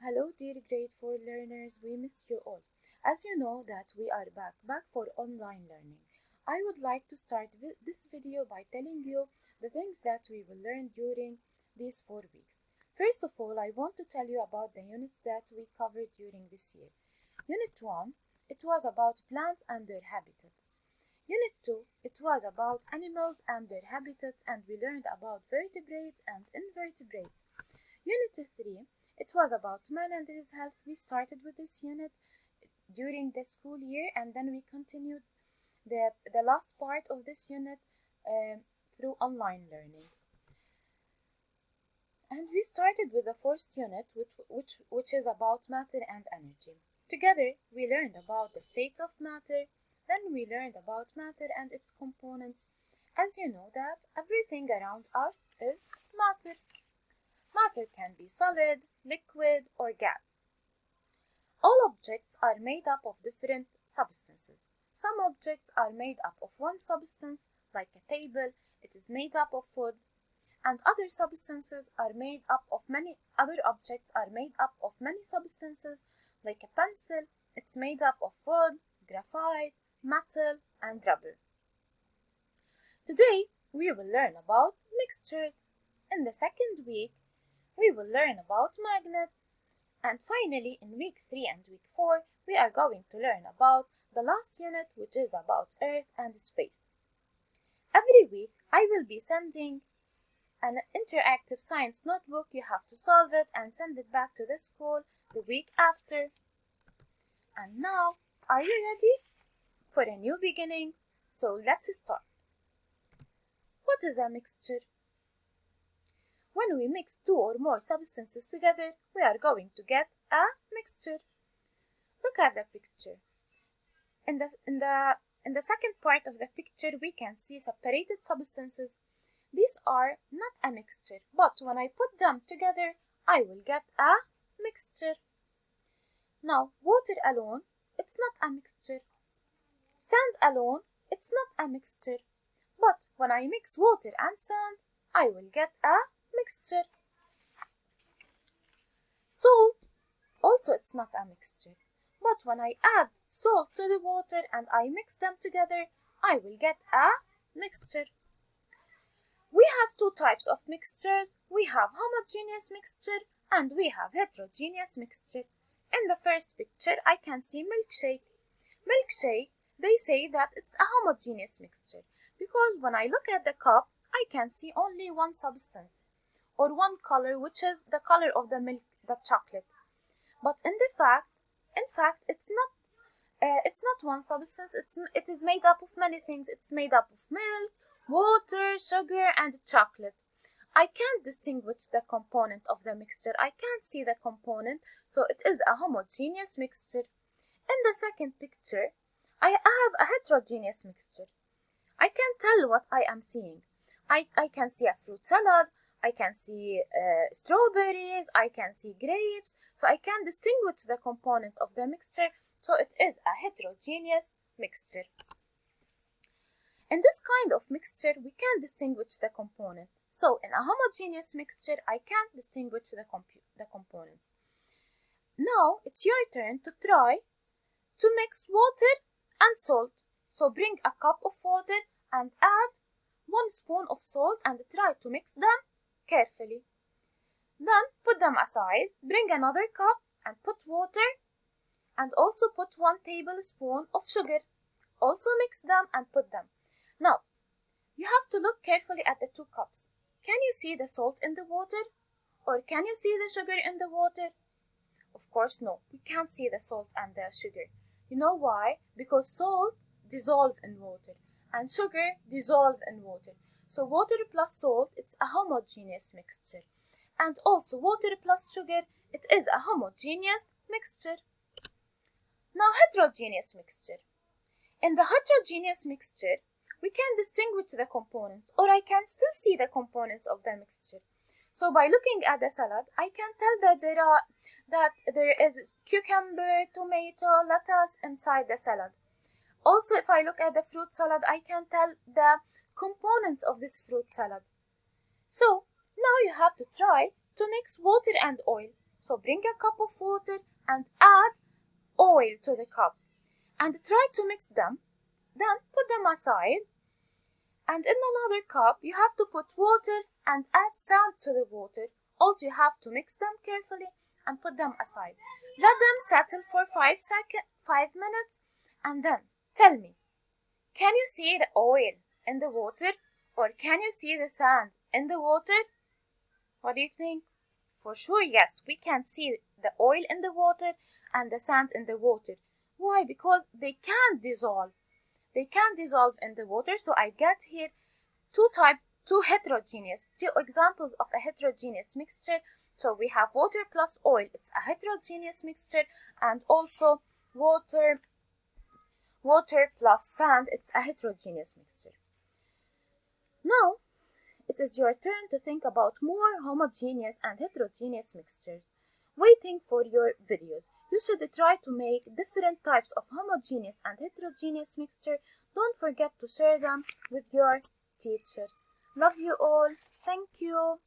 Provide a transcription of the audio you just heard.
Hello dear grade 4 learners, we missed you all. As you know that we are back for online learning. I would like to start this video by telling you the things that we will learn during these 4 weeks. First of all, I want to tell you about the units that we covered during this year. Unit 1, it was about plants and their habitats. Unit 2, it was about animals and their habitats, and we learned about vertebrates and invertebrates. Unit 3, it was about man and his health. We started with this unit during the school year, and then we continued the last part of this unit through online learning. And we started with the first unit, which is about matter and energy. Together, we learned about the states of matter. Then we learned about matter and its components. As you know that everything around us is matter. Matter can be solid, liquid, or gas. All objects are made up of different substances. Some objects are made up of one substance, like a table, it is made up of wood, and other substances are made up of other objects are made up of many substances, like a pencil, it's made up of wood, graphite, metal, and rubber. Today, we will learn about mixtures. In the second week, we will learn about magnets. And finally, in week 3 and week 4, we are going to learn about the last unit, which is about Earth and space. Every week, I will be sending an interactive science notebook. You have to solve it and send it back to the school the week after. And now, are you ready for a new beginning? So let's start. What is a mixture? When we mix 2 or more substances together, we are going to get a mixture. Look at the picture. In the second part of the picture, we can see separated substances. These are not a mixture, but when I put them together, I will get a mixture. Now, water alone, it's not a mixture. Sand alone, it's not a mixture. But when I mix water and sand, I will get a mixture. Salt, also it's not a mixture. But when I add salt to the water and I mix them together, I will get a mixture. We have 2 types of mixtures. We have homogeneous mixture and we have heterogeneous mixture. In the first picture, I can see milkshake. Milkshake, they say that it's a homogeneous mixture because when I look at the cup, I can see only one substance or one color, which is the color of the milk, the chocolate. But in fact, it's not one substance. It is made up of many things. It's made up of milk, water, sugar, and chocolate. I can't distinguish the component of the mixture. I can't see the component, so it is a homogeneous mixture. In the second picture, I have a heterogeneous mixture. I can tell what I am seeing. I can see a fruit salad, I can see strawberries, I can see grapes, so I can distinguish the component of the mixture, so it is a heterogeneous mixture. In this kind of mixture, we can distinguish the component. So in a homogeneous mixture, I can't distinguish the components. Now it's your turn to try to mix water and salt. So bring a cup of water and add 1 spoon of salt and try to mix them carefully. Then put them aside, bring another cup and put water and also put 1 tablespoon of sugar. Also mix them and put them. Now, you have to look carefully at the 2 cups. Can you see the salt in the water? Or can you see the sugar in the water? Of course no, we can't see the salt and the sugar. You know why? Because salt dissolves in water and sugar dissolve in water. So water plus salt, it's a homogeneous mixture. And also water plus sugar, it is a homogeneous mixture. Now heterogeneous mixture. In the heterogeneous mixture, we can distinguish the components, or I can still see the components of the mixture. So by looking at the salad, I can tell that there is cucumber, tomato, lettuce inside the salad. Also, if I look at the fruit salad, I can tell the components of this fruit salad. So, now you have to try to mix water and oil. So bring a cup of water and add oil to the cup and try to mix them. Then put them aside. And in another cup, you have to put water and add sand to the water. Also, you have to mix them carefully and put them aside. Let them settle for 5 minutes, and then tell me, can you see the oil in the water, or can you see the sand in the water? What do you think? For sure, yes, we can see the oil in the water and the sand in the water. Why? Because they can't dissolve. They can dissolve in the water. So I get here two examples of a heterogeneous mixture. So we have water plus oil, it's a heterogeneous mixture, and also water plus sand, it's a heterogeneous mixture. Now it is your turn to think about more homogeneous and heterogeneous mixtures. Waiting for your videos. You should try to make different types of homogeneous and heterogeneous mixture. Don't forget to share them with your teacher. Love you all. Thank you.